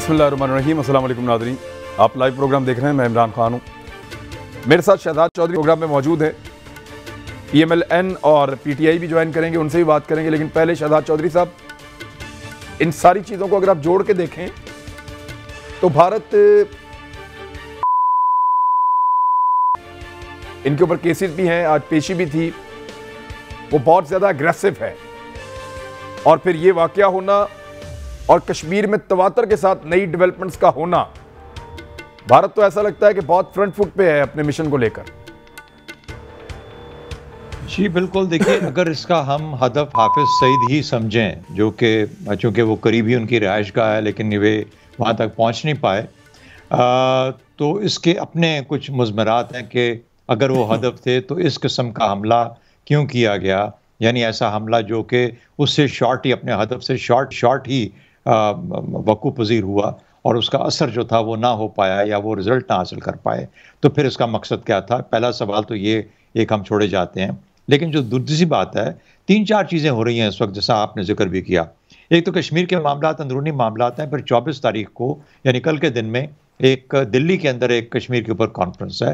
बिस्मिल्लाहिर्रहमानिर्रहीम। अस्सलाम वालेकुम नाज़रीन, आप लाइव प्रोग्राम देख रहे हैं। मैं इमरान खान हूँ। मेरे साथ शहजाद चौधरी प्रोग्राम में मौजूद है। PMLN और PTI भी ज्वाइन करेंगे, उनसे भी बात करेंगे। लेकिन पहले शहजाद चौधरी साहब, इन सारी चीज़ों को अगर आप जोड़ के देखें तो भारत, इनके ऊपर केसेस भी हैं, आज पेशी भी थी, वो बहुत ज़्यादा अग्रेसिव है। और फिर ये वाकया होना और कश्मीर में तवातर के साथ नई डेवलपमेंट्स का होना, भारत तो ऐसा लगता है कि बहुत फ्रंट फुट पे है अपने मिशन को लेकर। जी बिल्कुल, देखिए अगर इसका हम हदफ हाफिज सईद ही समझें, जो कि चूँकि वो करीबी उनकी रिहाइश का है लेकिन वे वहाँ तक पहुँच नहीं पाए, तो इसके अपने कुछ मुज़मरात हैं कि अगर वो हदफ थे तो इस किस्म का हमला क्यों किया गया, यानी ऐसा हमला जो कि उससे शॉर्ट ही, अपने हदफ से शॉर्ट ही वक़ू पज़ीर हुआ और उसका असर जो था वो ना हो पाया या वो रिज़ल्ट ना हासिल कर पाए, तो फिर इसका मकसद क्या था? पहला सवाल तो ये एक हम छोड़े जाते हैं। लेकिन जो दूसरी बात है, 3-4 चीज़ें हो रही हैं इस वक्त, जैसा आपने जिक्र भी किया। एक तो कश्मीर के मामलात अंदरूनी मामलात हैं, फिर 24 तारीख को यानी कल के दिन में एक दिल्ली के अंदर एक कश्मीर के ऊपर कॉन्फ्रेंस है।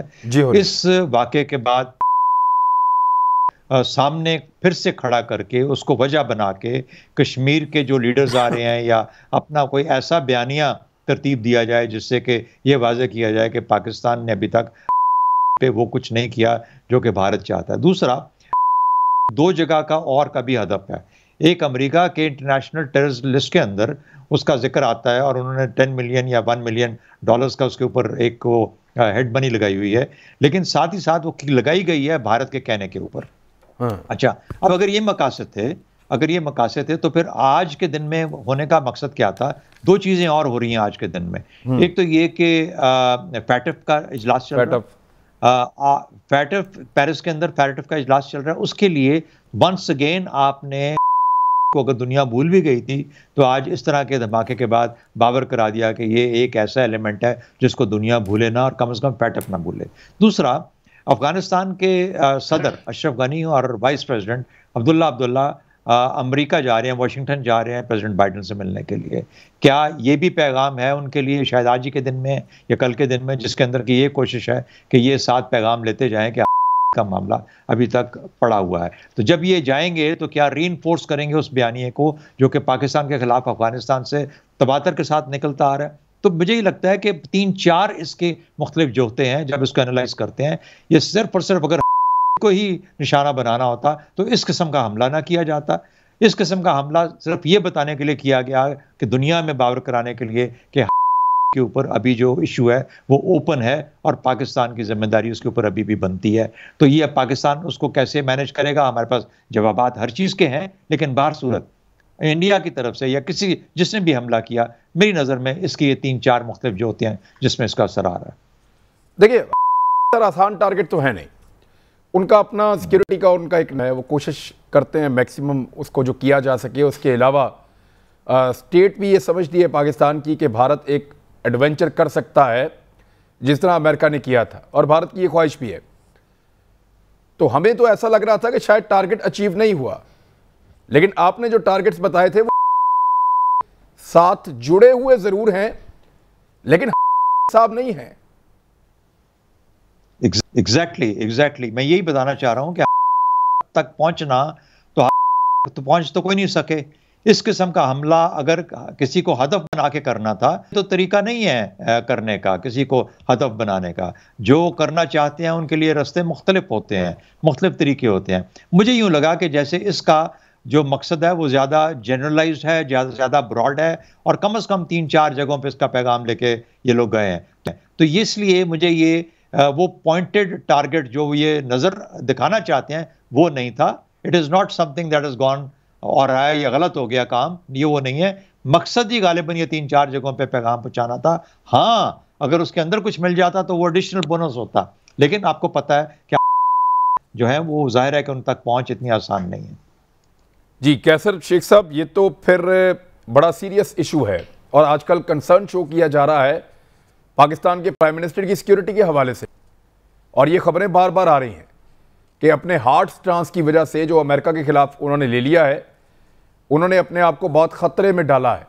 इस वाक़े के बाद सामने फिर से खड़ा करके उसको वजह बना के कश्मीर के जो लीडर्स आ रहे हैं या अपना कोई ऐसा बयानिया तरतीब दिया जाए जिससे कि ये वाज़ेह किया जाए कि पाकिस्तान ने अभी तक पे वो कुछ नहीं किया जो कि भारत चाहता है। दूसरा, 2 जगह का और का भी हदफ है। एक, अमेरिका के इंटरनेशनल टेररिस्ट लिस्ट के अंदर उसका जिक्र आता है और उन्होंने 10 मिलियन या $1 मिलियन का उसके ऊपर एक वो हेड मनी लगाई हुई है, लेकिन साथ ही साथ वो लगाई गई है भारत के कहने के ऊपर। अच्छा, अब अगर ये मकासद थे तो फिर आज के दिन में होने का मकसद क्या था? 2 चीजें और हो रही हैं आज के दिन में। एक तो ये कि फैटफ का इजलास चल रहा है, फैटफ पेरिस के अंदर फैटफ का इजलास चल रहा है। उसके लिए वंस अगेन आपने को, अगर दुनिया भूल भी गई थी, तो आज इस तरह के धमाके के बाद बावर करा दिया कि ये एक ऐसा एलिमेंट है जिसको दुनिया भूले ना और कम से कम फैटफ ना भूले। दूसरा, अफगानिस्तान के सदर अशरफ गनी और वाइस प्रेसिडेंट अब्दुल्ला अमेरिका जा रहे हैं, वाशिंगटन जा रहे हैं प्रेसिडेंट बाइडेन से मिलने के लिए। क्या ये भी पैगाम है उनके लिए, शायद आज ही के दिन में या कल के दिन में, जिसके अंदर की ये कोशिश है कि ये 7 पैगाम लेते जाएं कि का मामला अभी तक पड़ा हुआ है? तो जब ये जाएंगे तो क्या रीइंफोर्स करेंगे उस बयानिए को जो कि पाकिस्तान के खिलाफ अफगानिस्तान से तबातर के साथ निकलता आ रहा है? तो मुझे ही लगता है कि 3-4 इसके मुख्तलिफ जो होते हैं, जब इसको एनालाइज करते हैं, ये सिर्फ और सिर्फ अगर को ही निशाना बनाना होता तो इस किस्म का हमला ना किया जाता। इस किस्म का हमला सिर्फ ये बताने के लिए किया गया कि दुनिया में बावर कराने के लिए कि के ऊपर अभी जो इशू है वो ओपन है और पाकिस्तान की जिम्मेदारी उसके ऊपर अभी भी बनती है। तो ये अब पाकिस्तान उसको कैसे मैनेज करेगा, हमारे पास जवाबात हर चीज़ के हैं, लेकिन बाहर सूरत इंडिया की तरफ से या किसी जिसने भी हमला किया, मेरी नज़र में इसके ये 3-4 मुख्तलिफ जो होते हैं जिसमें इसका असर आ रहा है। देखिए, आसान टारगेट तो है नहीं, उनका अपना सिक्योरिटी का उनका एक है, वो कोशिश करते हैं मैक्सिमम उसको जो किया जा सके। उसके अलावा स्टेट भी ये समझती है पाकिस्तान की कि भारत एक एडवेंचर कर सकता है जिस तरह अमेरिका ने किया था, और भारत की ये ख्वाहिश भी है। तो हमें तो ऐसा लग रहा था कि शायद टारगेट अचीव नहीं हुआ, लेकिन आपने जो टारगेट्स बताए थे वो साथ जुड़े हुए जरूर हैं लेकिन साहब नहीं है। एग्जैक्टली मैं यही बताना चाह रहा हूं कि तक पहुंचना तो पहुंच तो कोई नहीं सके। इस किस्म का हमला अगर किसी को हदफ बना के करना था तो तरीका नहीं है करने का, किसी को हदफ बनाने का। जो करना चाहते हैं उनके लिए रास्ते मुख्तलिफ होते हैं, मुख्तलिफ तरीके होते हैं। मुझे यूँ लगा कि जैसे इसका जो मकसद है वो ज़्यादा जनरलाइज्ड है, ज़्यादा ब्रॉड है और कम से कम 3-4 जगहों पे इसका पैगाम लेके ये लोग गए हैं। तो ये इसलिए मुझे ये वो पॉइंटेड टारगेट जो ये नज़र दिखाना चाहते हैं वो नहीं था। It is not something that is gone और है या गलत हो गया काम, ये वो नहीं है। मकसद ही गालिबन ये 3-4 जगहों पे पैगाम पहुंचाना था। हाँ, अगर उसके अंदर कुछ मिल जाता तो वो एडिशनल बोनस होता, लेकिन आपको पता है कि जो है वो जाहिर है कि उन तक पहुंच इतनी आसान नहीं है। जी कैसर शेख साहब, ये तो फिर बड़ा सीरियस इशू है और आजकल कंसर्न शो किया जा रहा है पाकिस्तान के प्राइम मिनिस्टर की सिक्योरिटी के हवाले से, और ये खबरें बार बार आ रही हैं कि अपने हार्ड स्टांस की वजह से जो अमेरिका के खिलाफ उन्होंने ले लिया है, उन्होंने अपने आप को बहुत खतरे में डाला है।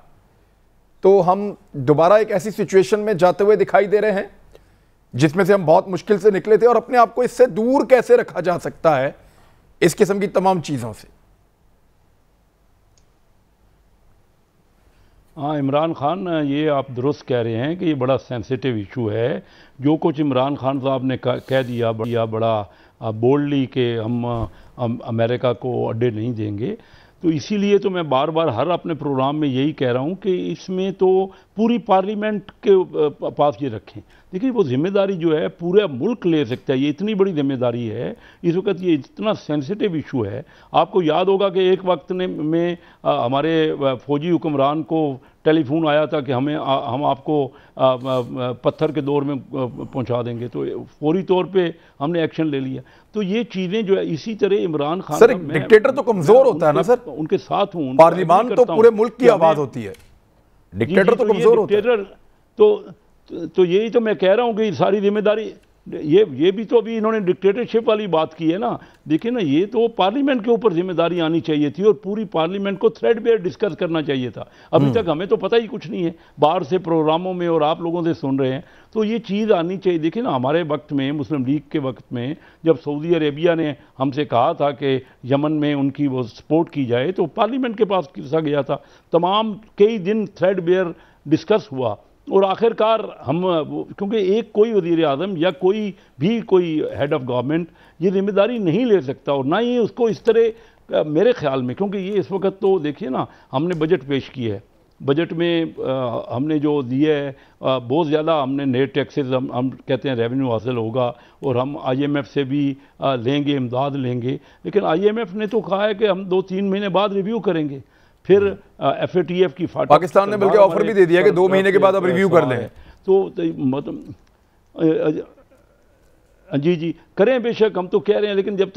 तो हम दोबारा एक ऐसी सिचुएशन में जाते हुए दिखाई दे रहे हैं जिसमें से हम बहुत मुश्किल से निकले थे, और अपने आप को इससे दूर कैसे रखा जा सकता है इस किस्म की तमाम चीज़ों से? हाँ, इमरान खान, ये आप दुरुस्त कह रहे हैं कि ये बड़ा सेंसिटिव इशू है। जो कुछ इमरान खान साहब ने कह दिया बड़ा बोल्डली कि हम अमेरिका को अड्डे नहीं देंगे, तो इसीलिए तो मैं बार बार हर अपने प्रोग्राम में यही कह रहा हूँ कि इसमें तो पूरी पार्लियामेंट के पास ये रखें। देखिए, वो जिम्मेदारी जो है पूरा मुल्क ले सकता है, ये इतनी बड़ी जिम्मेदारी है इस वक्त, ये इतना सेंसिटिव इशू है। आपको याद होगा कि एक वक्त में हमारे फौजी हुक्मरान को टेलीफोन आया था कि हम आपको पत्थर के दौर में पहुंचा देंगे, तो फौरी तौर पे हमने एक्शन ले लिया। तो ये चीज़ें जो है, इसी तरह इमरान खान, सर, डिक्टेटर तो कमज़ोर होता है ना सर, उनके साथ हूँ। पार्लियामान तो पूरे मुल्क की आवाज़ होती है, डिक्टेटर तो कमज़ोर होता है। तो यही तो मैं कह रहा हूँ कि सारी जिम्मेदारी, ये भी तो अभी इन्होंने डिक्टेटरशिप वाली बात की है ना। देखिए ना, ये तो पार्लियामेंट के ऊपर जिम्मेदारी आनी चाहिए थी और पूरी पार्लियामेंट को थ्रेडबेयर डिस्कस करना चाहिए था। अभी तक हमें तो पता ही कुछ नहीं है, बाहर से प्रोग्रामों में और आप लोगों से सुन रहे हैं, तो ये चीज़ आनी चाहिए। देखिए ना, हमारे वक्त में, मुस्लिम लीग के वक्त में, जब सऊदी अरेबिया ने हमसे कहा था कि यमन में उनकी वो सपोर्ट की जाए, तो पार्लियामेंट के पास किसा गया था, तमाम कई दिन थ्रेडबेयर डिस्कस हुआ, और आखिरकार हम, क्योंकि एक कोई वज़ीर आज़म या कोई हेड ऑफ गवर्नमेंट ये जिम्मेदारी नहीं ले सकता, और ना ही उसको इस तरह, मेरे ख्याल में, क्योंकि ये इस वक्त तो देखिए ना, हमने बजट पेश किया है, बजट में हमने जो दिया है बहुत ज़्यादा, हमने नेट टैक्सेस हम कहते हैं रेवेन्यू हासिल होगा, और हम IMF से भी लेंगे, इमदाद लेंगे, लेकिन IMF ने तो कहा है कि हम 2-3 महीने बाद रिव्यू करेंगे। फिर FATF की पाकिस्तान ने बल्कि ऑफर भी दे दिया कि 2 महीने के बाद अब रिव्यू कर लें। तो मतलब जी करें, बेशक हम तो कह रहे हैं, लेकिन जब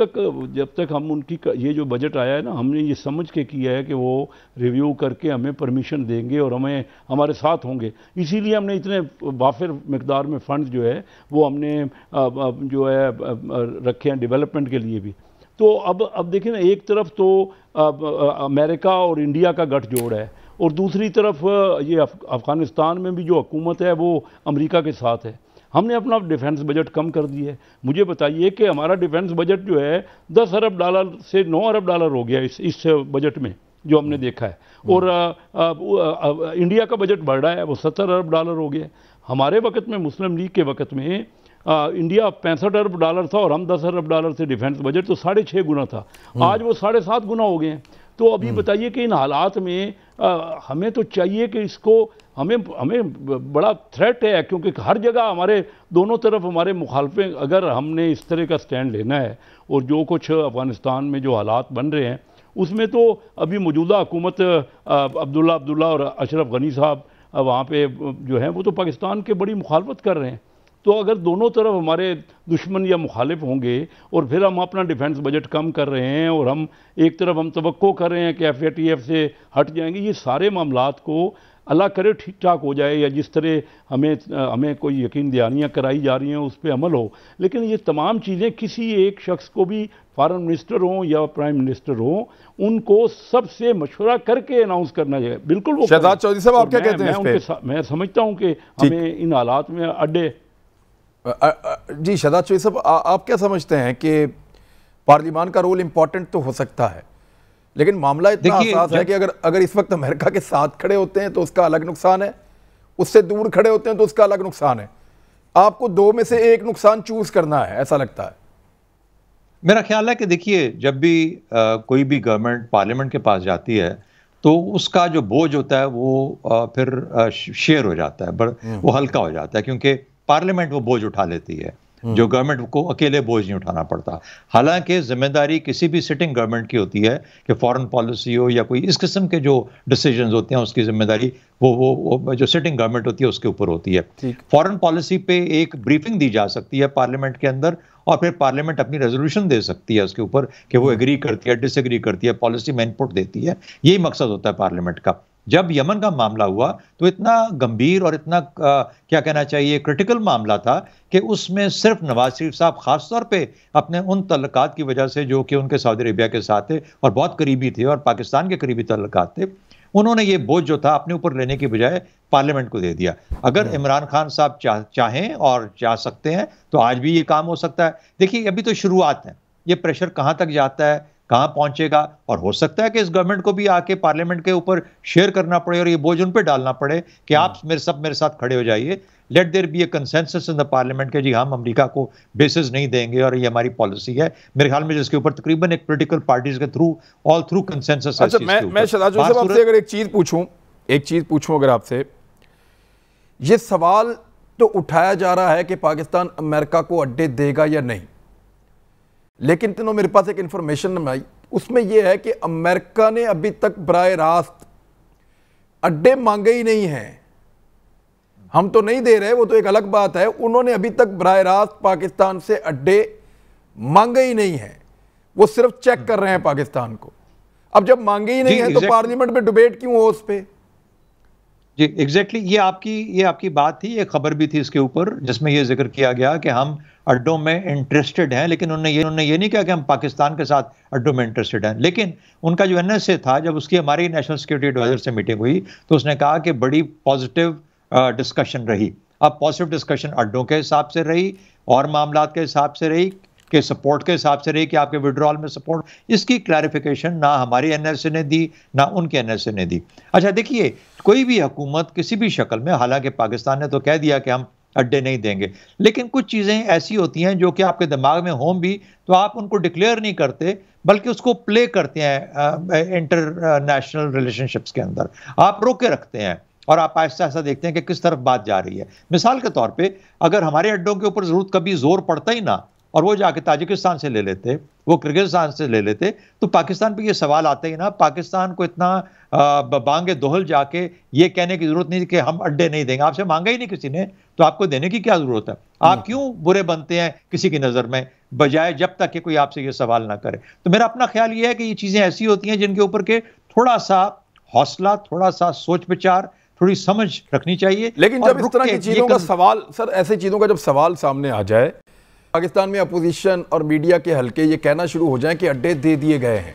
तक हम उनकी ये जो बजट आया है ना, हमने ये समझ के किया है कि वो रिव्यू करके हमें परमिशन देंगे और हमारे साथ होंगे, इसीलिए हमने इतने वाफिर मकदार में फंड जो है वो हमने जो है रखे हैं डेवलपमेंट के लिए भी। तो अब देखिए ना, एक तरफ तो अमेरिका और इंडिया का गठजोड़ है, और दूसरी तरफ ये अफ़गानिस्तान में भी जो हुकूमत है वो अमेरिका के साथ है। हमने अपना डिफेंस बजट कम कर दिया है। मुझे बताइए कि हमारा डिफेंस बजट जो है $10 अरब से $9 अरब हो गया इस बजट में, जो हमने देखा है, और इंडिया का बजट बढ़ रहा है, वो $70 अरब हो गया। हमारे वक्त में, मुस्लिम लीग के वक्त में, इंडिया $65 अरब था और हम $10 अरब से डिफेंस बजट, तो 6.5 गुना था। आज वो 7.5 गुना हो गए हैं। तो अभी बताइए कि इन हालात में हमें तो चाहिए कि इसको हमें बड़ा थ्रेट है, क्योंकि हर जगह हमारे दोनों तरफ हमारे मुखालफे, अगर हमने इस तरह का स्टैंड लेना है, और जो कुछ अफ़गानिस्तान में जो हालात बन रहे हैं उसमें तो अभी मौजूदा हुकूमत अब्दुल्ला और अशरफ गनी साहब वहाँ पे जो हैं वो तो पाकिस्तान के बड़ी मुखालफत कर रहे हैं। तो अगर दोनों तरफ हमारे दुश्मन या मुखालिफ होंगे और फिर हम अपना डिफेंस बजट कम कर रहे हैं और हम एक तरफ हम तवक्को कर रहे हैं कि FATF से हट जाएंगे, ये सारे मामलात को अल्लाह करे ठीक ठाक हो जाए, या जिस तरह हमें कोई यकीन दहानियाँ कराई जा रही हैं उस पर अमल हो। लेकिन ये तमाम चीज़ें किसी एक शख्स को भी, फॉरेन मिनिस्टर हों या प्राइम मिनिस्टर हों, उनको सबसे मशवरा करके अनाउंस करना चाहिए। बिल्कुल वो शहजाद चौधरी साहब, आप क्या कहते हैं? मैं समझता हूँ कि हमें इन हालात में अड्डे जी शहजाद चौधरी साहब, आप क्या समझते हैं कि पार्लियामान का रोल इंपॉर्टेंट तो हो सकता है, लेकिन मामला इतना आसान है कि अगर इस वक्त अमेरिका के साथ खड़े होते हैं तो उसका अलग नुकसान है, उससे दूर खड़े होते हैं तो उसका अलग नुकसान है। आपको दो में से एक नुकसान चूज करना है, ऐसा लगता है। मेरा ख्याल है कि देखिए, जब भी कोई भी गवर्नमेंट पार्लियामेंट के पास जाती है तो उसका जो बोझ होता है वो फिर शेयर हो जाता है, वो हल्का हो जाता है, क्योंकि पार्लियामेंट वो बोझ उठा लेती है, जो गवर्नमेंट को अकेले बोझ नहीं उठाना पड़ता। हालांकि जिम्मेदारी किसी भी सिटिंग गवर्नमेंट की होती है कि फॉरेन पॉलिसी हो या कोई इस किस्म के जो डिसीजंस होते हैं, उसकी जिम्मेदारी वो जो सिटिंग गवर्नमेंट होती है उसके ऊपर होती है। फॉरेन पॉलिसी पे एक ब्रीफिंग दी जा सकती है पार्लियामेंट के अंदर, और फिर पार्लियामेंट अपनी रेजोल्यूशन दे सकती है उसके ऊपर कि वो एग्री करती है, डिसएग्री करती है, पॉलिसी में इनपुट देती है। यही मकसद होता है पार्लियामेंट का। जब यमन का मामला हुआ तो इतना गंभीर और इतना क्या कहना चाहिए क्रिटिकल मामला था कि उसमें सिर्फ नवाज शरीफ साहब खास तौर पे अपने उन तल्लुकात की वजह से जो कि उनके सऊदी अरेबिया के साथ थे और बहुत करीबी थे और पाकिस्तान के करीबी तल्लुकात थे, उन्होंने ये बोझ जो था अपने ऊपर लेने की बजाय पार्लियामेंट को दे दिया। अगर इमरान खान साहब चाहें और चाह सकते हैं तो आज भी ये काम हो सकता है। देखिए अभी तो शुरुआत है, ये प्रेशर कहां तक जाता है, कहां पहुंचेगा, और हो सकता है कि इस गवर्नमेंट को भी आके पार्लियामेंट के ऊपर शेयर करना पड़े और ये बोझ उन पे डालना पड़े कि आप मेरे साथ खड़े हो जाइए। Let there be a consensus in the parliament के जी हम अमेरिका को बेसिस नहीं देंगे और ये हमारी पॉलिसी है। मेरे ख्याल में जिसके ऊपर तकरीबन एक पॉलिटिकल पार्टीज के थ्रू कंसेंसस है। अच्छा, मैं शहजाद साहब आपसे अगर एक चीज पूछूं अगर आपसे, ये सवाल तो उठाया जा रहा है कि पाकिस्तान अमेरिका को अड्डे देगा या नहीं, लेकिन तीनों मेरे पास एक इंफॉर्मेशन आई, उसमें यह है कि अमेरिका ने अभी तक बराह रास्त अड्डे मांगे ही नहीं हैं। हम तो नहीं दे रहे, वो तो एक अलग बात है, उन्होंने अभी तक बराह रास्त पाकिस्तान से अड्डे मांगे ही नहीं हैं, वो सिर्फ चेक कर रहे हैं पाकिस्तान को। अब जब मांगे ही नहीं है तो पार्लियामेंट में डिबेट क्यों हो उस पर? जी एग्जैक्टली, ये आपकी बात थी, ये खबर भी थी इसके ऊपर जिसमें ये जिक्र किया गया कि हम अड्डों में इंटरेस्टेड हैं, लेकिन उन्होंने ये नहीं कहा कि हम पाकिस्तान के साथ अड्डों में इंटरेस्टेड हैं। लेकिन उनका जो एनएसए था, जब उसकी हमारी नेशनल सिक्योरिटी एडवाइजर से मीटिंग हुई तो उसने कहा कि बड़ी पॉजिटिव डिस्कशन रही। अब पॉजिटिव डिस्कशन अड्डों के हिसाब से रही और मामलात के हिसाब से रही, के सपोर्ट के हिसाब से रही कि आपके विड्रॉल में सपोर्ट, इसकी क्लैरिफिकेशन ना हमारी एनएसए ने दी ना उनके एनएसए ने दी। अच्छा देखिए, कोई भी हुकूमत किसी भी शक्ल में, हालांकि पाकिस्तान ने तो कह दिया कि हम अड्डे नहीं देंगे, लेकिन कुछ चीज़ें ऐसी होती हैं जो कि आपके दिमाग में हों भी तो आप उनको डिक्लेयर नहीं करते, बल्कि उसको प्ले करते हैं इंटरनेशनल रिलेशनशिप्स के अंदर, आप रोके रखते हैं और आप आहिस्ता आहिस्ता देखते हैं कि किस तरफ बात जा रही है। मिसाल के तौर पे अगर हमारे अड्डों के ऊपर जरूरत कभी जोर पड़ता ही ना और वो जाके ताजिकिस्तान से ले लेते, वो किर्गिस्तान से ले लेते, तो पाकिस्तान पे ये सवाल आता ही ना, पाकिस्तान को इतना बांगे दोहल जाके ये कहने की जरूरत नहीं कि हम अड्डे नहीं देंगे। आपसे मांगा ही नहीं किसी ने, तो आपको देने की क्या जरूरत है? आप क्यों बुरे बनते हैं किसी की नजर में, बजाय जब तक कि कोई आपसे ये सवाल ना करे। तो मेरा अपना ख्याल ये है कि ये चीजें ऐसी होती हैं जिनके ऊपर के थोड़ा सा हौसला, थोड़ा सा सोच विचार, थोड़ी समझ रखनी चाहिए। लेकिन जब इस तरह की चीजों का सवाल, सर ऐसी चीजों का जब सवाल सामने आ जाए, पाकिस्तान में अपोजिशन और मीडिया के हलके ये कहना शुरू हो जाएं कि अड्डे दे दिए गए हैं,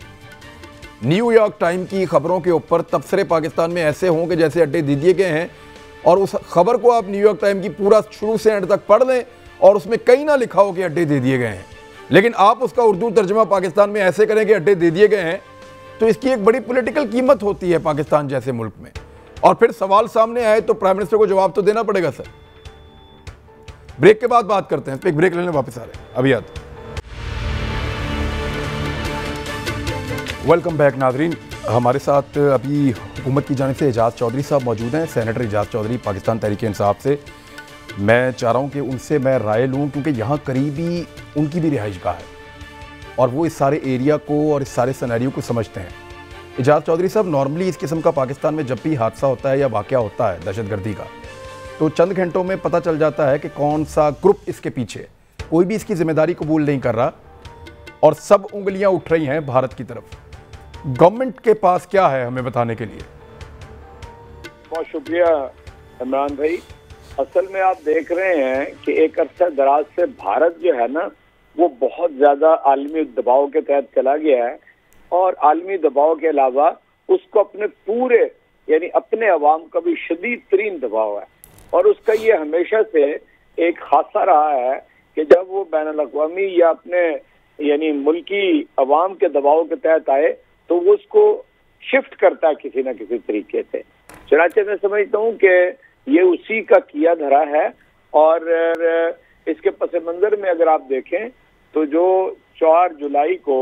न्यूयॉर्क टाइम की खबरों के ऊपर तबसरे पाकिस्तान में ऐसे हों कि जैसे अड्डे दे दिए गए हैं, और उस खबर को आप न्यूयॉर्क टाइम की पूरा शुरू से एंड तक पढ़ लें और उसमें कहीं ना लिखा हो कि अड्डे दे दिए गए हैं, लेकिन आप उसका उर्दू तर्जमा पाकिस्तान में ऐसे करें कि अड्डे दे दिए गए हैं, तो इसकी एक बड़ी पॉलिटिकल कीमत होती है पाकिस्तान जैसे मुल्क में। और फिर सवाल सामने आए तो प्राइम मिनिस्टर को जवाब तो देना पड़ेगा। सर ब्रेक के बाद बात करते हैं, तो एक ब्रेक लेने वापस आ रहे हैं, अभी आते हैं। वेलकम बैक नाजरीन, हमारे साथ अभी हुकूमत की जानिब से एजाज चौधरी साहब मौजूद हैं, सेनेटर एजाज चौधरी पाकिस्तान तहरीक इंसाफ से। मैं चाह रहा हूं कि उनसे मैं राय लूं क्योंकि यहाँ करीबी उनकी भी रिहाइश गाह है और वो इस सारे एरिया को और इस सारे सिनेरियो को समझते हैं। एजाज चौधरी साहब, नॉर्मली इस किस्म का पाकिस्तान में जब भी हादसा होता है या वाक़या होता है दहशतगर्दी का, तो चंद घंटों में पता चल जाता है कि कौन सा ग्रुप इसके पीछे है। कोई भी इसकी जिम्मेदारी कबूल नहीं कर रहा और सब उंगलियां उठ रही हैं भारत की तरफ। गवर्नमेंट के पास क्या है हमें बताने के लिए? बहुत शुक्रिया इमरान भाई। असल में आप देख रहे हैं कि एक अरसा दराज से भारत जो है ना, वो बहुत ज्यादा आलमी दबाव के तहत चला गया है, और आलमी दबाव के अलावा उसको अपने पूरे यानी अपने अवाम का भी शदीद तरीन दबाव है, और उसका ये हमेशा से एक खासा रहा है कि जब वो बैनुल-अक़वामी या अपने यानी मुल्की अवाम के दबाव के तहत आए तो वो उसको शिफ्ट करता है किसी न किसी तरीके से। चुनांचे मैं समझता हूँ कि ये उसी का किया धरा है, और इसके पस मंजर में अगर आप देखें तो जो 4 जुलाई को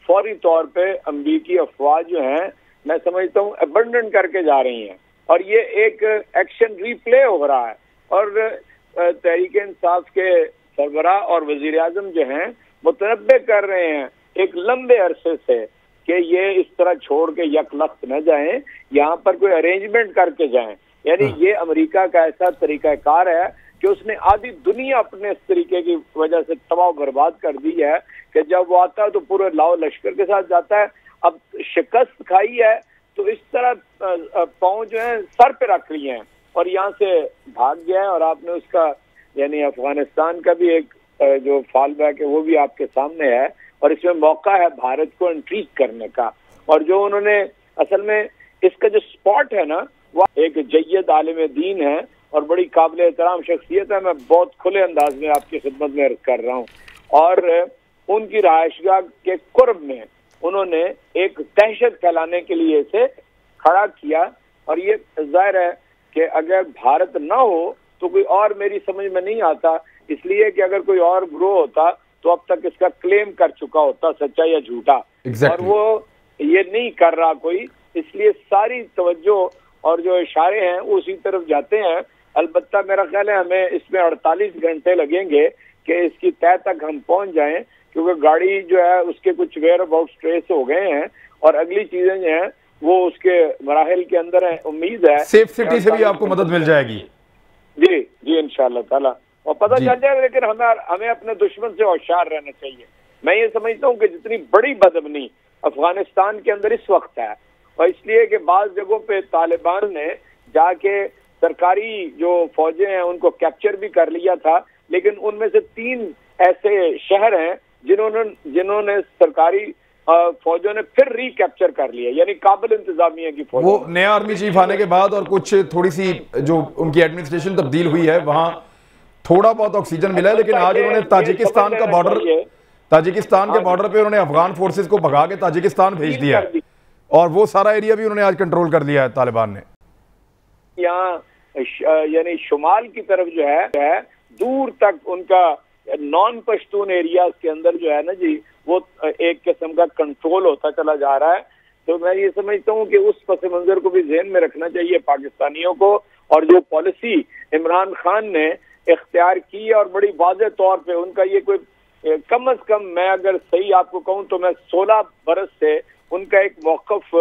फौरी तौर पे अमरीकी अफवाज जो हैं, मैं समझता हूँ अबंडन करके जा रही हैं, और ये एक एक्शन रिप्ले हो रहा है, और तहरीक इंसाफ के सरबराह और वजीर आजम जो हैं मुतनब्बे कर रहे हैं एक लंबे अरसे से कि ये इस तरह छोड़ के यकलख्त न जाएं, यहाँ पर कोई अरेंजमेंट करके जाएं। यानी ये अमेरिका का ऐसा तरीकाकार है कि उसने आधी दुनिया अपने इस तरीके की वजह से तबाह बर्बाद कर दी है कि जब वो आता है तो पूरे लाओ लश्कर के साथ जाता है। अब शिकस्त खाई है तो इस तरह पाँव जो है सर पे रख लिए हैं और यहाँ से भाग गया है, और आपने उसका यानी अफगानिस्तान का भी एक जो फॉल बैक है वो भी आपके सामने है, और इसमें मौका है भारत को इंट्रीग करने का। और जो उन्होंने असल में इसका जो स्पॉट है ना, वह एक जय्यद आलिम दीन है और बड़ी काबिल एहतराम शख्सियत है। मैं बहुत खुले अंदाज में आपकी खिदमत में अर्ज कर रहा हूँ। और उनकी रहायशगाह के कुर्ब में उन्होंने एक दहशत फैलाने के लिए इसे खड़ा किया। और ये जाहिर है कि अगर भारत ना हो तो कोई और मेरी समझ में नहीं आता, इसलिए कि अगर कोई और ग्रोह होता तो अब तक इसका क्लेम कर चुका होता, सच्चा या झूठा। और वो ये नहीं कर रहा कोई, इसलिए सारी तवज्जो और जो इशारे हैं वो उसी तरफ जाते हैं। अलबत्ता मेरा ख्याल है हमें इसमें 48 घंटे लगेंगे कि इसकी तय तक हम पहुंच जाएं, क्योंकि गाड़ी जो है उसके कुछ वेयर अबाउट ट्रेस हो गए हैं और अगली चीजें जो हैं वो उसके मराहिल के अंदर है। उम्मीद है सेफ सिटी से भी आपको मदद मिल जाएगी। जी जी इंशाअल्लाह ताला, और पता चल जाएगा। लेकिन हमें अपने दुश्मन से होशियार रहना चाहिए। मैं ये समझता हूँ कि जितनी बड़ी बदअमनी अफगानिस्तान के अंदर इस वक्त है, और इसलिए कि बाज जगहों पे तालिबान ने जाके सरकारी जो फौजें हैं उनको कैप्चर भी कर लिया था, लेकिन उनमें से 3 ऐसे शहर हैं जिन्होंने सरकारी फौजों ने फिर रिकैप्चर कर लिया, यानी काबिल इंतजामिया की फौज। वो नया आर्मी चीफ आने के बाद और कुछ थोड़ी सी जो उनकी एडमिनिस्ट्रेशन तब्दील हुई है, वहां थोड़ा बहुत ऑक्सीजन मिला है। लेकिन आज उन्होंने ताजिकिस्तान का बॉर्डर, ताजिकिस्तान के बॉर्डर पे उन्होंने अफगान फोर्सेस को भगा के ताजिकिस्तान भेज दिया है और वो सारा एरिया भी उन्होंने आज कंट्रोल कर लिया है तालिबान ने। यहाँ यानी शुमाल की तरफ जो है दूर तक उनका नॉन पश्तून एरियाज के अंदर जो है ना जी, वो एक किस्म का कंट्रोल होता चला जा रहा है। तो मैं ये समझता हूँ कि उस पस मंजर को भी ज़हन में रखना चाहिए पाकिस्तानियों को। और जो पॉलिसी इमरान खान ने इख्तियार की है और बड़ी वाज़ेह तौर पे उनका ये कोई कम अज कम, मैं अगर सही आपको कहूँ तो मैं 16 बरस से उनका एक मौक़िफ़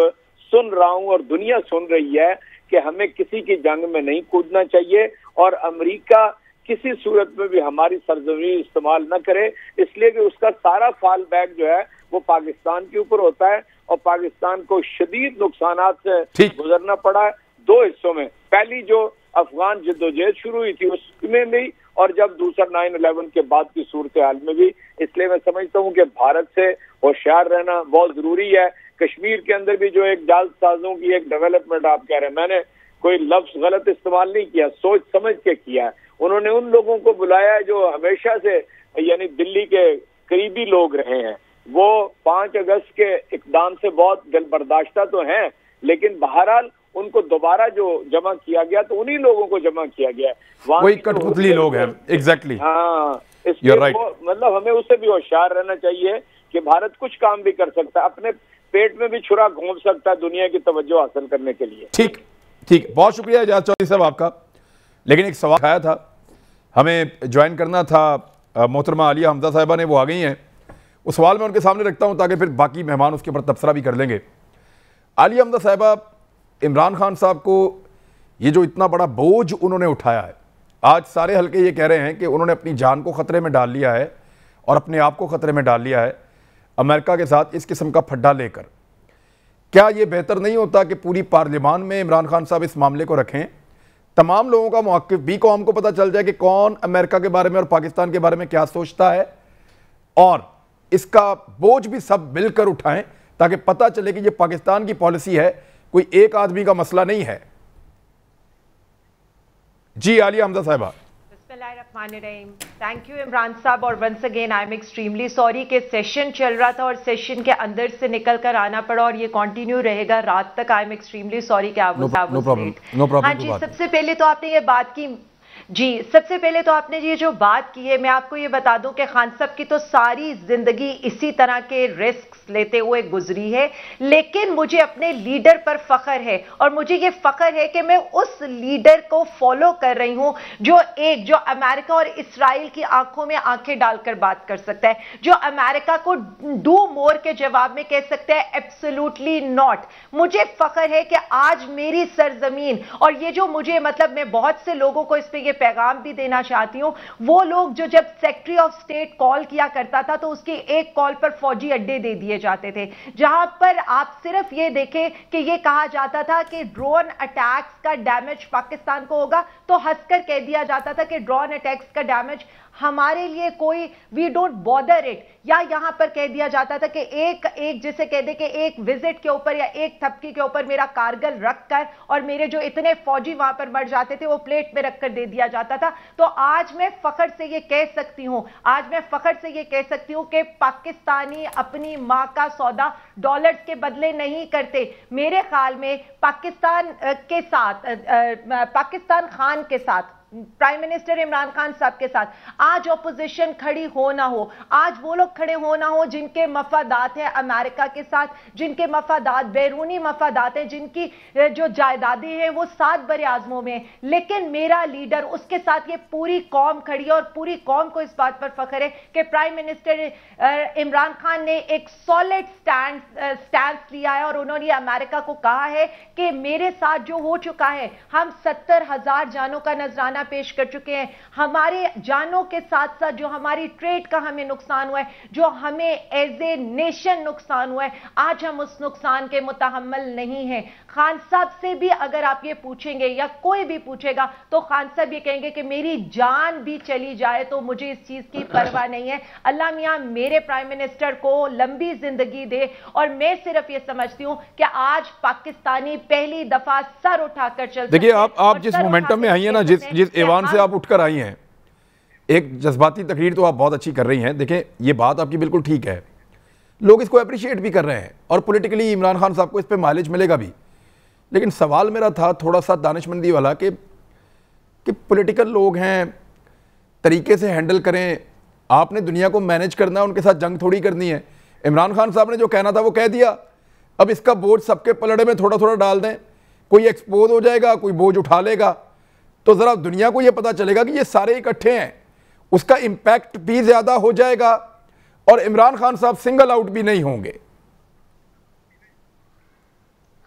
सुन रहा हूँ और दुनिया सुन रही है कि हमें किसी की जंग में नहीं कूदना चाहिए और अमेरिका किसी सूरत में भी हमारी सरजमीन इस्तेमाल न करे, इसलिए कि उसका सारा फॉल बैक जो है वो पाकिस्तान के ऊपर होता है और पाकिस्तान को शदीद नुकसानात से गुजरना पड़ा है 2 हिस्सों में। पहली जो अफगान जद्दोजहद शुरू हुई थी उसमें भी, और जब दूसरा 9/11 के बाद की सूरत हाल में भी। इसलिए मैं समझता हूँ कि भारत से होशियार रहना बहुत जरूरी है। कश्मीर के अंदर भी जो एक जालसाजों की एक डेवलपमेंट आप कह रहे हैं, मैंने कोई लफ्ज गलत इस्तेमाल नहीं किया, सोच समझ के किया है। उन्होंने उन लोगों को बुलाया जो हमेशा से यानी दिल्ली के करीबी लोग रहे हैं। वो 5 अगस्त के इकदाम से बहुत दिल बर्दाश्ता तो हैं, लेकिन बहरहाल उनको दोबारा जो जमा किया गया तो उन्हीं लोगों को जमा किया गया, वही कठपुतली लोग हैं। एग्जैक्टली हाँ, इसलिए मतलब हमें उससे भी होशियार रहना चाहिए कि भारत कुछ काम भी कर सकता है, अपने पेट में भी छुरा घोंप सकता है दुनिया की तवज्जो हासिल करने के लिए। ठीक, बहुत शुक्रिया एजाज चौधरी साहब आपका। लेकिन एक सवाल आया था, हमें ज्वाइन करना था मोहतरमा आलिया हमजा साहिबा ने, वो आ गई हैं। उस सवाल मैं उनके सामने रखता हूं ताकि फिर बाकी मेहमान उसके ऊपर तबसरा भी कर लेंगे। आलिया हमजा साहिबा, इमरान खान साहब को ये जो इतना बड़ा बोझ उन्होंने उठाया है, आज सारे हल्के ये कह रहे हैं कि उन्होंने अपनी जान को ख़तरे में डाल लिया है और अपने आप को ख़तरे में डाल लिया है अमेरिका के साथ इस किस्म का फड्डा लेकर। क्या ये बेहतर नहीं होता कि पूरी पार्लियामान में इमरान खान साहब इस मामले को रखें, तमाम लोगों का मौक़िफ़ भी कौम को पता चल जाए कि कौन अमेरिका के बारे में और पाकिस्तान के बारे में क्या सोचता है, और इसका बोझ भी सब मिलकर उठाएं ताकि पता चले कि ये पाकिस्तान की पॉलिसी है, कोई एक आदमी का मसला नहीं है। जी आलिया हमजा साहिबा। थैंक यू इमरान साहब, और once again I am extremely sorry कि सेशन चल रहा था और सेशन के अंदर से निकल कर आना पड़ा और ये कंटिन्यू रहेगा रात तक। आई एम एक्सट्रीमली सॉरी कि आप नो प्रॉब्लम। हाँ जी, सबसे पहले तो आपने ये बात की सबसे पहले तो आपने ये जो बात की है, मैं आपको ये बता दूं कि खान साहब की तो सारी जिंदगी इसी तरह के रिस्क लेते हुए गुजरी है, लेकिन मुझे अपने लीडर पर फख्र है और मुझे ये फख्र है कि मैं उस लीडर को फॉलो कर रही हूं जो अमेरिका और इस्राइल की आंखों में आंखें डालकर बात कर सकता है, जो अमेरिका को डू मोर के जवाब में कह सकता है एब्सोल्युटली नॉट। मुझे फख्र है कि आज मेरी सरजमीन, और ये जो मुझे मतलब मैं बहुत से लोगों को इस पे ये पैगाम भी देना चाहती हूं, वो लोग जो जब सेक्रेटरी ऑफ स्टेट कॉल किया करता था तो उसकी एक कॉल पर फौजी अड्डे दे दिए जाते थे, जहां पर आप सिर्फ ये देखें कि ये कहा जाता था कि ड्रोन अटैक्स का डैमेज पाकिस्तान को होगा, तो हंसकर कह दिया जाता था कि ड्रोन अटैक्स का डैमेज हमारे लिए कोई वी डोंट बॉदर इट। या यहां पर कह दिया जाता था कि एक जिसे कह दे कि एक विजिट के ऊपर या एक थपकी के ऊपर मेरा कारगिल रखकर और मेरे जो इतने फौजी वहां पर मर जाते थे वो प्लेट में रखकर दे दिया जाता था। तो आज मैं फख्र से ये कह सकती हूं, कि पाकिस्तानी अपनी मां का सौदा डॉलर्स के बदले नहीं करते। मेरे ख्याल में पाकिस्तान खान के साथ, प्राइम मिनिस्टर इमरान खान साहब के साथ आज ऑपोजिशन खड़ी हो ना हो, आज वो लोग खड़े हो ना हो जिनके मफादात है अमेरिका के साथ, जिनके मफादात बैरूनी मफादात हैं, जिनकी जो जायदादें हैं वो 7 बरे आजमों में, लेकिन मेरा लीडर, उसके साथ ये पूरी कौम खड़ी है और पूरी कौम को इस बात पर फख्र है कि प्राइम मिनिस्टर इमरान खान ने एक सॉलिड स्टैंड लिया है और उन्होंने अमेरिका को कहा है कि मेरे साथ जो हो चुका है, हम 70,000 जानों का नजराना पेश कर चुके हैं। हमारे जानों के साथ साथ जो हमारी ट्रेड का हमें नुकसान हुआ है, जो हमें एज ए नेशन नुकसान हुआ है, आज हम उस नुकसान के मुतहम्मिल नहीं हैं। खान साहब से भी अगर आप ये पूछेंगे या कोई भी पूछेगा तो खान साहब ये कहेंगे कि मेरी जान भी चली जाए तो मुझे इस चीज की परवाह नहीं है। अल्लाह मियां मेरे प्राइम मिनिस्टर को लंबी जिंदगी दे और मैं सिर्फ ये समझती हूं कि आज पाकिस्तानी पहली दफा सर उठाकर चल। देखिए आप जिस मोमेंटम में आई हैं ना, जिस ऐवान से आप उठकर आई हैं, एक जज्बाती तकरीर तो आप बहुत अच्छी कर रही हैं। देखें, ये बात आपकी बिल्कुल ठीक है, लोग इसको अप्रिशिएट भी कर रहे हैं और पॉलिटिकली इमरान खान साहब को इस पे माइलेज मिलेगा भी। लेकिन सवाल मेरा था थोड़ा सा दानिशमंदी वाला कि पॉलिटिकल लोग हैं, तरीके से हैंडल करें। आपने दुनिया को मैनेज करना है, उनके साथ जंग थोड़ी करनी है। इमरान खान साहब ने जो कहना था वो कह दिया, अब इसका बोझ सबके पलड़े में थोड़ा थोड़ा डाल दें, कोई एक्सपोज हो जाएगा, कोई बोझ उठा लेगा, तो ज़रा दुनिया को ये पता चलेगा कि ये सारे इकट्ठे हैं, उसका इम्पैक्ट भी ज़्यादा हो जाएगा और इमरान खान साहब सिंगल आउट भी नहीं होंगे।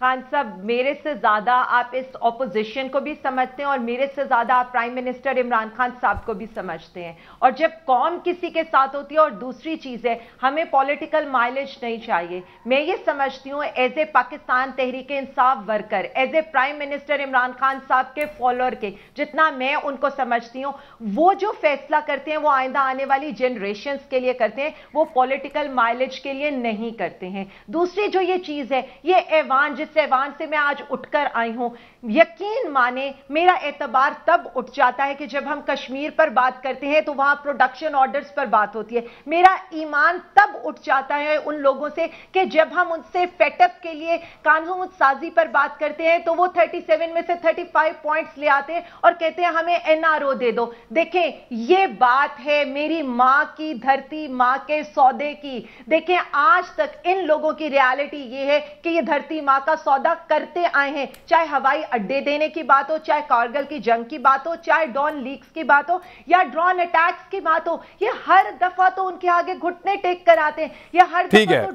खान साहब, मेरे से ज्यादा आप इस ऑपोजिशन को भी समझते हैं और मेरे से ज्यादा आप प्राइम मिनिस्टर इमरान खान साहब को भी समझते हैं। और जब कौम किसी के साथ होती है, और दूसरी चीज है, हमें पॉलिटिकल माइलेज नहीं चाहिए। मैं ये समझती हूँ as a Pakistan Tehreek Insaf worker, as a prime minister Imran Khan साहब के फॉलोअर के, जितना मैं उनको समझती हूँ, वो जो फैसला करते हैं वो आइंदा आने वाली जनरेशन के लिए करते हैं, वो पॉलिटिकल माइलेज के लिए नहीं करते हैं। दूसरी जो ये चीज है, ये ऐवान जिस ऐवान से मैं आज उठकर आई हूं, यकीन माने मेरा एतबार तब उठ जाता है कि जब हम कश्मीर पर बात करते हैं तो वहां प्रोडक्शन ऑर्डर्स पर बात होती है। मेरा ईमान तब उठ जाता है उन लोगों से कि जब हम उनसे फेटअप के लिए कानून साजी पर बात करते हैं तो वो 37 में से 35 पॉइंट्स ले आते हैं और कहते हैं हमें एनआरओ दे दो। देखें, ये बात है मेरी मां की धरती, मां के सौदे की। देखें, आज तक इन लोगों की रियलिटी ये है कि ये धरती मां का सौदा करते आए हैं, चाहे हवाई अड्डे देने की बात हो, चाहे कारगिल की जंग की बात हो, चाहे डॉन लीक्स की बात हो या ड्रोन अटैक्स की बात हो। ये हर दफा तो उनके आगे घुटने टेक कर आते हैं, ये हर दफा तो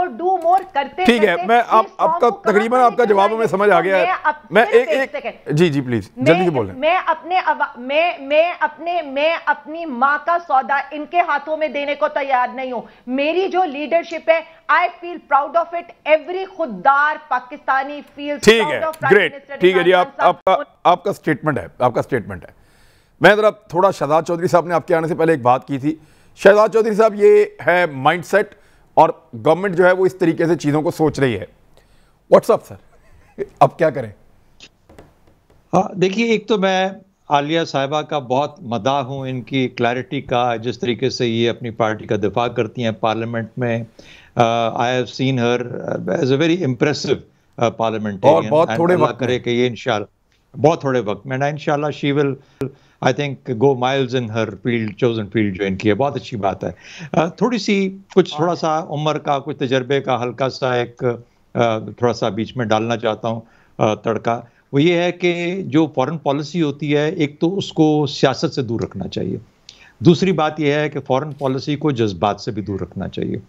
डू मोर करते। ठीक है, मैं आपका तकरीबन आपका जवाब में समझ आ गया है। मैं एक जी प्लीज जल्दी से बोलें। मैं अपनी मां का सौदा इनके हाथों में देने को तैयार नहीं हूं। मेरी जो लीडरशिप है, I feel proud of it. Every खुददार Pakistani feels proud of prime minister. ठीक है जी, आपका स्टेटमेंट है। मैं जरा थोड़ा शहजाद चौधरी साहब ने आपके आने से पहले एक बात की थी। शहजाद चौधरी साहब, ये है माइंडसेट और गवर्नमेंट जो है वो इस तरीके से चीजों को सोच रही है। व्हाट्सअप सर, अब क्या करें? हाँ, देखिए, एक तो मैं आलिया साहिबा का बहुत मदाह हूँ, इनकी क्लैरिटी का, जिस तरीके से ये अपनी पार्टी का दिफा करती हैं पार्लियामेंट में। I have seen her as a very impressive parliamentarian. बहुत थोड़े वक्त करे कि ये इंशाल्लाह बहुत थोड़े वक्त में ना इंशाल्लाह she will I think go miles in her field, chosen field जो इनकी है। बहुत अच्छी बात है। थोड़ी सी थोड़ा सा उम्र का, कुछ तजर्बे का हल्का सा एक थोड़ा सा बीच में डालना चाहता हूँ तड़का। वो ये है कि जो फॉरेन पॉलिसी होती है, एक तो उसको सियासत से दूर रखना चाहिए। दूसरी बात यह है कि फॉरेन पॉलिसी को जज्बात से भी दूर रखना चाहिए।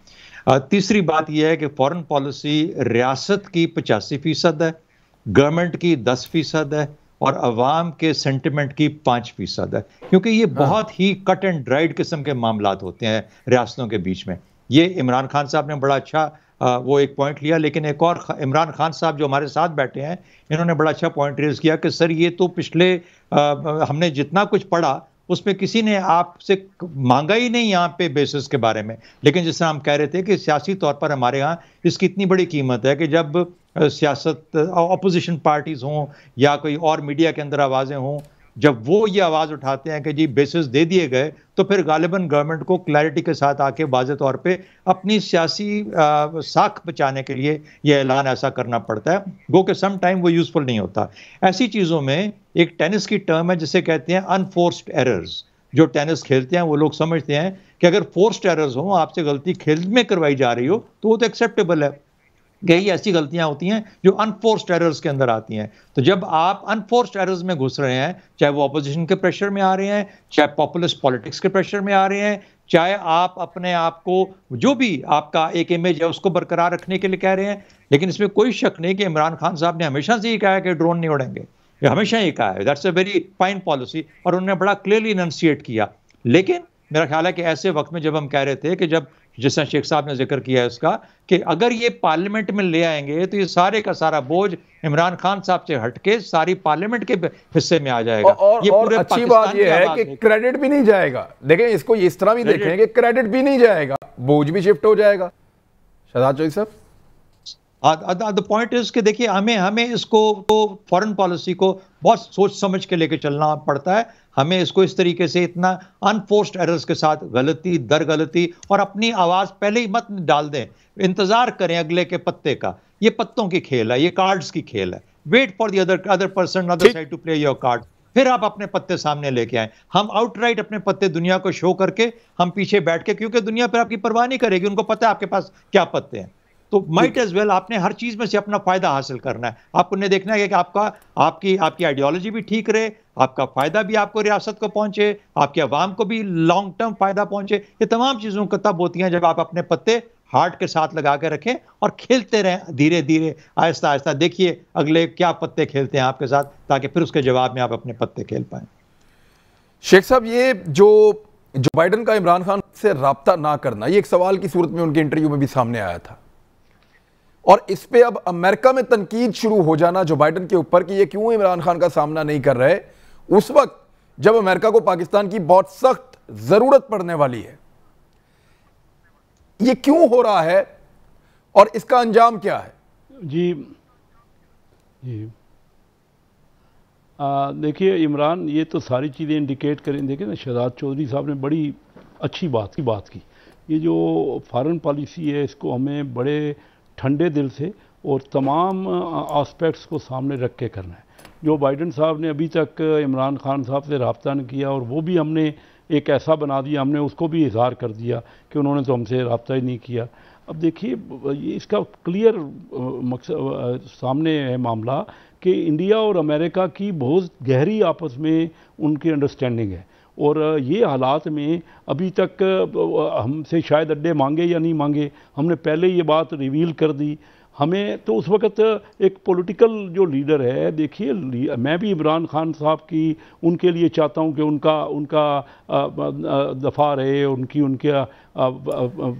तीसरी बात यह है कि फॉरेन पॉलिसी रियासत की 85% है, गवर्नमेंट की 10% है और अवाम के सेंटिमेंट की 5% है, क्योंकि ये बहुत ही कट एंड ड्राइड किस्म के मामलात होते हैं रियासतों के बीच में। ये इमरान खान साहब ने बड़ा अच्छा वो एक पॉइंट लिया, लेकिन एक और इमरान खान साहब जो हमारे साथ बैठे हैं, इन्होंने बड़ा अच्छा पॉइंट रेज किया कि सर ये तो पिछले हमने जितना कुछ पढ़ा उसमें किसी ने आपसे मांगा ही नहीं यहाँ पे बेसिस के बारे में। लेकिन जिस तरह हम कह रहे थे कि सियासी तौर पर हमारे यहाँ इसकी इतनी बड़ी कीमत है कि जब सियासत ऑपोजिशन पार्टीज हों या कोई और मीडिया के अंदर आवाज़ें हों, जब वो ये आवाज़ उठाते हैं कि जी बेसिस दे दिए गए, तो फिर गालिबन गवर्नमेंट को क्लैरिटी के साथ आके वाज़े तौर पे अपनी सियासी साख बचाने के लिए ये ऐलान ऐसा करना पड़ता है, गो के सम टाइम वो यूज़फुल नहीं होता। ऐसी चीज़ों में एक टेनिस की टर्म है जिसे कहते हैं अनफोर्स्ड एरर्स। जो टेनिस खेलते हैं वो लोग समझते हैं कि अगर फोर्स्ड एरर्स हो, आपसे गलती खेल में करवाई जा रही हो, तो वो तो एक्सेप्टेबल है। कई ऐसी गलतियां होती हैं जो अनफोर्स्ड एरर्स के अंदर आती हैं। तो जब आप अनफोर्स्ड एरर्स में घुस रहे हैं, चाहे वो अपोजिशन के प्रेशर में आ रहे हैं, चाहे पॉपुलिस्ट पॉलिटिक्स के प्रेशर में आ रहे हैं, चाहे आप अपने आप को जो भी आपका एक इमेज है उसको बरकरार रखने के लिए कह रहे हैं, लेकिन इसमें कोई शक नहीं कि इमरान खान साहब ने हमेशा से ये कहा है कि ड्रोन नहीं उड़ेंगे, ये हमेशा ये कहा है। That's a very fine policy और उन्होंने बड़ा क्लियरली इनंसिएट किया। लेकिन मेरा ख्याल है कि ऐसे वक्त में जब हम कह रहे थे कि जब जिस तरह शेख साहब ने जिक्र किया है उसका कि अगर ये पार्लियामेंट में ले आएंगे तो ये सारे का सारा बोझ इमरान खान साहब से हटके सारी पार्लियामेंट के हिस्से में आ जाएगा। और अच्छी बात ये है कि क्रेडिट भी नहीं जाएगा। देखें, इसको इस तरह भी देखें कि क्रेडिट भी नहीं जाएगा, बोझ भी शिफ्ट हो जाएगा। शहजाद चौधरी साहब, द पॉइंट इज कि देखिए हमें इसको तो फॉरेन पॉलिसी को बहुत सोच समझ के लेके चलना पड़ता है। हमें इसको इस तरीके से इतना अनफोर्स्ड एरर्स के साथ गलती दर गलती और अपनी आवाज पहले ही मत डाल दें, इंतजार करें अगले के पत्ते का। ये पत्तों की खेल है, ये कार्ड्स की खेल है। Wait for the other person other side to play your card, फिर आप अपने पत्ते सामने लेके आए। हम आउटराइट अपने पत्ते दुनिया को शो करके हम पीछे बैठ के, क्योंकि दुनिया पर आपकी परवाह नहीं करेगी, उनको पता है आपके पास क्या पत्ते हैं। तो माइट एज वेल आपने हर चीज में से अपना फायदा हासिल करना है। आपको ने देखना है कि आपकी आइडियोलॉजी भी ठीक रहे, आपका फायदा भी आपको रियासत को पहुंचे, आपके अवाम को भी लॉन्ग टर्म फायदा पहुंचे। ये तमाम चीजों का तब होती हैं जब आप अपने पत्ते हार्ट के साथ लगा के रखें और खेलते रहें धीरे धीरे आहिस्ता आहिस्ता। देखिए अगले क्या पत्ते खेलते हैं आपके साथ, ताकि फिर उसके जवाब में आप अपने पत्ते खेल पाएं। शेख साहब, ये जो बाइडन का इमरान खान से राब्ता ना करना, ये एक सवाल की सूरत में उनके इंटरव्यू में भी सामने आया था, और इस पे अब अमेरिका में तनकीद शुरू हो जाना जो बाइडन के ऊपर कि ये क्यों इमरान खान का सामना नहीं कर रहे, उस वक्त जब अमेरिका को पाकिस्तान की बहुत सख्त जरूरत पड़ने वाली है। ये क्यों हो रहा है और इसका अंजाम क्या है? जी देखिए इमरान, ये तो सारी चीज़ें इंडिकेट करें। देखिए ना, शहजाद चौधरी साहब ने बड़ी अच्छी बात की। ये जो फॉरेन पॉलिसी है, इसको हमें बड़े ठंडे दिल से और तमाम आस्पेक्ट्स को सामने रख के करना है। जो बाइडन साहब ने अभी तक इमरान खान साहब से रब्ता नहीं किया, और वो भी हमने एक ऐसा बना दिया, हमने उसको भी इजहार कर दिया कि उन्होंने तो हमसे रब्ता ही नहीं किया। अब देखिए, ये इसका क्लियर मकसद सामने है मामला कि इंडिया और अमेरिका की बहुत गहरी आपस में उनकी अंडरस्टैंडिंग है, और ये हालात में अभी तक हमसे शायद अड्डे मांगे या नहीं मांगे, हमने पहले ये बात रिवील कर दी। हमें तो उस वक़्त एक पॉलिटिकल जो लीडर है, देखिए मैं भी इमरान खान साहब की उनके लिए चाहता हूं कि उनका दफ़ा रहे, उनका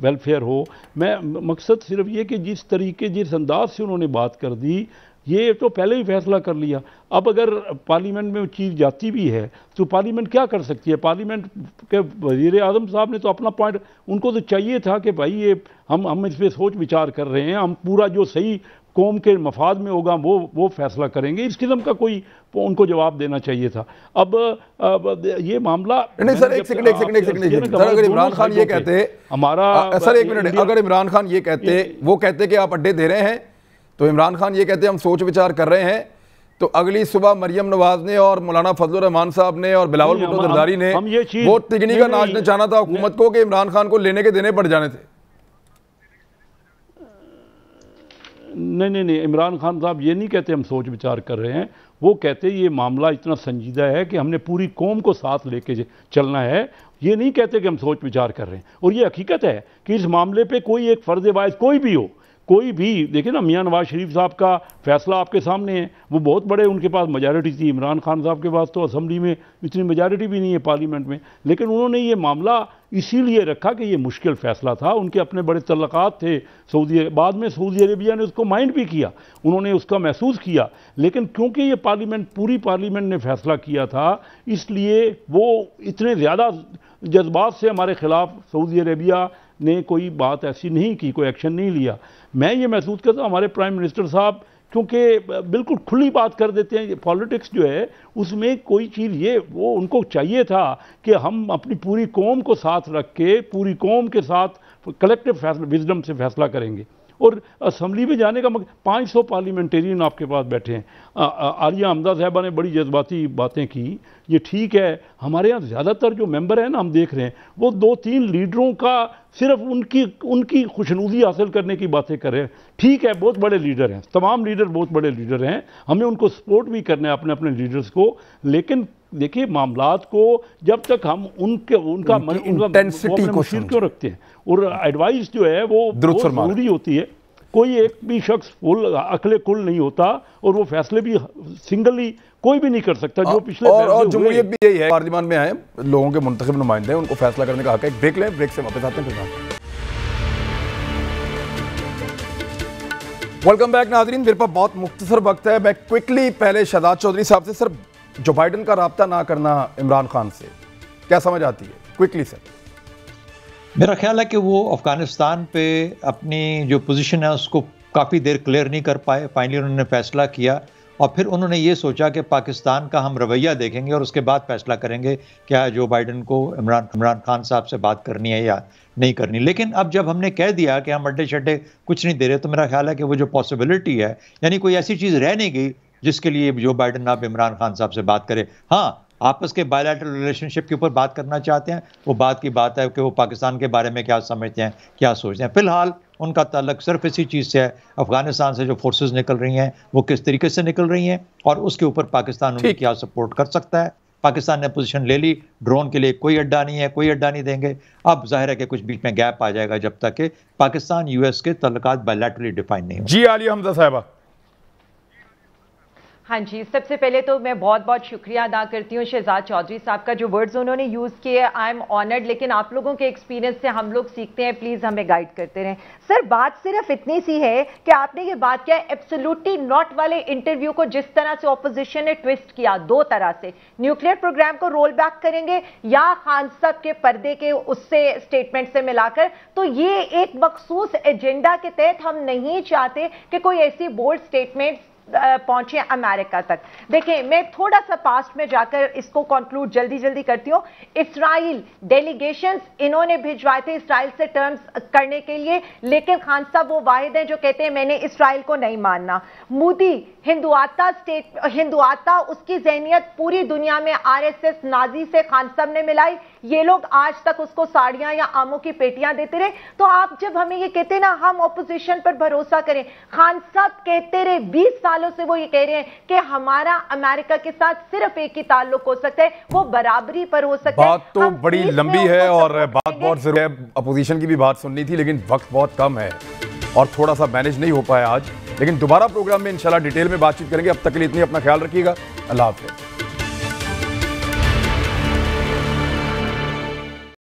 वेलफेयर हो। मैं मकसद सिर्फ ये कि जिस अंदाज से उन्होंने बात कर दी, ये तो पहले ही फैसला कर लिया। अब अगर पार्लियामेंट में वो चीज़ जाती भी है तो पार्लियामेंट क्या कर सकती है? पार्लियामेंट के वज़ीर आज़म साहब ने तो अपना पॉइंट, उनको तो चाहिए था कि भाई ये हम इस पर सोच विचार कर रहे हैं, हम पूरा जो सही कौम के मफाद में होगा वो फैसला करेंगे। इस किस्म का कोई उनको जवाब देना चाहिए था। अब ये मामला नहीं सर, एक सेकंड अगर इमरान खान ये कहते, हमारा सर एक मिनट, अगर इमरान खान ये कहते, वो कहते कि आप अड्डे दे रहे हैं, तो इमरान खान ये कहते हम सोच विचार कर रहे हैं, तो अगली सुबह मरियम नवाज ने और मौलाना फजलुर रहमान साहब ने और बिलावल भुट्टो जरदारी ने वो तिगनी का नाच नचाना था हुकूमत को कि इमरान खान को लेने के देने पड़ जाने थे। नहीं, इमरान खान साहब ये नहीं कहते हम सोच विचार कर रहे हैं, वो कहते ये मामला इतना संजीदा है कि हमने पूरी कौम को साथ लेके चलना है। ये नहीं कहते कि हम सोच विचार कर रहे हैं। और ये हकीकत है कि इस मामले पे कोई एक फर्ज वाइज कोई भी हो, कोई भी देखिए ना, मियां नवाज शरीफ साहब का फैसला आपके सामने है, वो बहुत बड़े, उनके पास मेजॉरिटी थी। इमरान खान साहब के पास तो असेंबली में इतनी मेजॉरिटी भी नहीं है पार्लियामेंट में, लेकिन उन्होंने ये मामला इसीलिए रखा कि ये मुश्किल फैसला था। उनके अपने बड़े तल्लकात थे सऊदी, बाद में सऊदी अरेबिया ने उसको माइंड भी किया, उन्होंने उसका महसूस किया, लेकिन क्योंकि ये पार्लियामेंट, पूरी पार्लियामेंट ने फैसला किया था, इसलिए वो इतने ज़्यादा जज्बात से हमारे खिलाफ सऊदी अरेबिया ने कोई बात ऐसी नहीं की, कोई एक्शन नहीं लिया। मैं ये महसूस करता हूँ हमारे प्राइम मिनिस्टर साहब क्योंकि बिल्कुल खुली बात कर देते हैं। पॉलिटिक्स जो है उसमें कोई चीज़ ये वो उनको चाहिए था कि हम अपनी पूरी कौम को साथ रख के पूरी कौम के साथ कलेक्टिव फैसला, विजडम से फैसला करेंगे। और असम्बली में जाने का 500 पार्लियामेंटेरियन आपके पास बैठे हैं। आलिया हमदा साहबा ने बड़ी जज्बाती बातें की, ये ठीक है। हमारे यहाँ ज़्यादातर जो मेंबर हैं ना, हम देख रहे हैं वो 2-3 लीडरों का सिर्फ उनकी खुशनुदी हासिल करने की बातें कर रहे हैं। ठीक है, बहुत बड़े लीडर हैं, तमाम लीडर बहुत बड़े लीडर हैं, हमें उनको सपोर्ट भी करना है अपने अपने लीडर्स को, लेकिन देखिए मामलात को जब तक हम उनका मुश्किल क्यों रखते हैं, और एडवाइस जो है वो जरूरी होती है। कोई एक भी शख्स अकले कुल नहीं होता, और वो फैसले भी सिंगली कोई भी नहीं कर सकता जो पिछले और जमहूरियत भी यही है, पार्लियामान में आए लोगों के मुंतखब नुमाइंदे हैं, उनको फैसला करने का हक है। एक ब्रेक लें, ब्रेक से वापस आते हैं फिर। वेलकम बैक नाज़रीन, मेरे पास बहुत मुख्तसर वक्त है। मैं क्विकली पहले शहजाद चौधरी साहब से, सर जो बाइडन का राब्ता ना करना इमरान खान से क्या समझ आती है, क्विकली सर? मेरा ख्याल है कि वो अफगानिस्तान पे अपनी जो पोजीशन है उसको काफ़ी देर क्लियर नहीं कर पाए। फाइनली उन्होंने फैसला किया और फिर उन्होंने ये सोचा कि पाकिस्तान का हम रवैया देखेंगे और उसके बाद फैसला करेंगे क्या जो बाइडन को इमरान खान साहब से बात करनी है या नहीं करनी। लेकिन अब जब हमने कह दिया कि हम अड्डे शड्डे कुछ नहीं दे रहे, तो मेरा ख्याल है कि वो जो पॉसिबिलिटी है, यानी कोई ऐसी चीज़ रह नहीं गई जिसके लिए जो बाइडन अब इमरान खान साहब से बात करे। हाँ, आपस के बायलैटरल रिलेशनशिप के ऊपर बात करना चाहते हैं, वो बात की बात है कि वो पाकिस्तान के बारे में क्या समझते हैं, क्या सोचते हैं। फिलहाल उनका ताल्लुक सिर्फ इसी चीज़ से है, अफगानिस्तान से जो फोर्सेस निकल रही हैं वो किस तरीके से निकल रही हैं और उसके ऊपर पाकिस्तान उन्हें क्या सपोर्ट कर सकता है। पाकिस्तान ने पोजीशन ले ली, ड्रोन के लिए कोई अड्डा नहीं है, कोई अड्डा नहीं देंगे। अब जाहिर है कि कुछ बीच में गैप आ जाएगा जब तक कि पाकिस्तान यूएस के ताल्लुकात बायलैटरली डिफाइन नहीं हो। जी आलिया हमजा साहिबा। हाँ जी, सबसे पहले तो मैं बहुत बहुत शुक्रिया अदा करती हूँ शहजाद चौधरी साहब का, जो वर्ड्स उन्होंने यूज़ किए, आई एम ऑनर्ड। लेकिन आप लोगों के एक्सपीरियंस से हम लोग सीखते हैं, प्लीज़ हमें गाइड करते रहें। सर, बात सिर्फ इतनी सी है कि आपने ये बात किया एब्सोल्युटली नॉट वाले इंटरव्यू को जिस तरह से ऑपोजिशन ने ट्विस्ट किया, दो तरह से, न्यूक्लियर प्रोग्राम को रोल बैक करेंगे या खान साहब के पर्दे के उससे स्टेटमेंट से मिलाकर, तो ये एक मखसूस एजेंडा के तहत हम नहीं चाहते कि कोई ऐसी बोल्ड स्टेटमेंट पहुंचे अमेरिका तक। देखिए, मैं थोड़ा सा पास्ट में जाकर इसको कंक्लूड जल्दी करती हूं। इस्राइल डेलीगेशंस इन्होंने भिजवाए थे इस्राइल से टर्म्स करने के लिए, लेकिन खान साहब वो वाहिद हैं जो कहते हैं मैंने इस्राइल को नहीं मानना। मोदी हिंदुआता उसकी जहनियत पूरी दुनिया में आरएसएस नाजी से खान साहब ने मिलाई, ये लोग आज तक उसको साड़ियां या आमों की पेटियां देते रहे। तो आप जब हमें ये कहते ना हम ऑपोजिशन पर भरोसा करें, खान साहब कहते रहे 20 सालों से वो ये कह रहे हैं कि हमारा अमेरिका के साथ सिर्फ एक ही ताल्लुक हो सकता है, वो बराबरी पर हो सकता है। बात तो बड़ी लंबी है और बात बहुत जरूरी है, अपोजिशन की भी बात सुननी थी, लेकिन वक्त बहुत कम है और थोड़ा सा मैनेज नहीं हो पाया आज। लेकिन दोबारा प्रोग्राम में इंशाल्लाह डिटेल में बातचीत करेंगे। अब तक के लिए इतनी, अपना ख्याल रखिएगा। अल्लाह हाफ़िज़।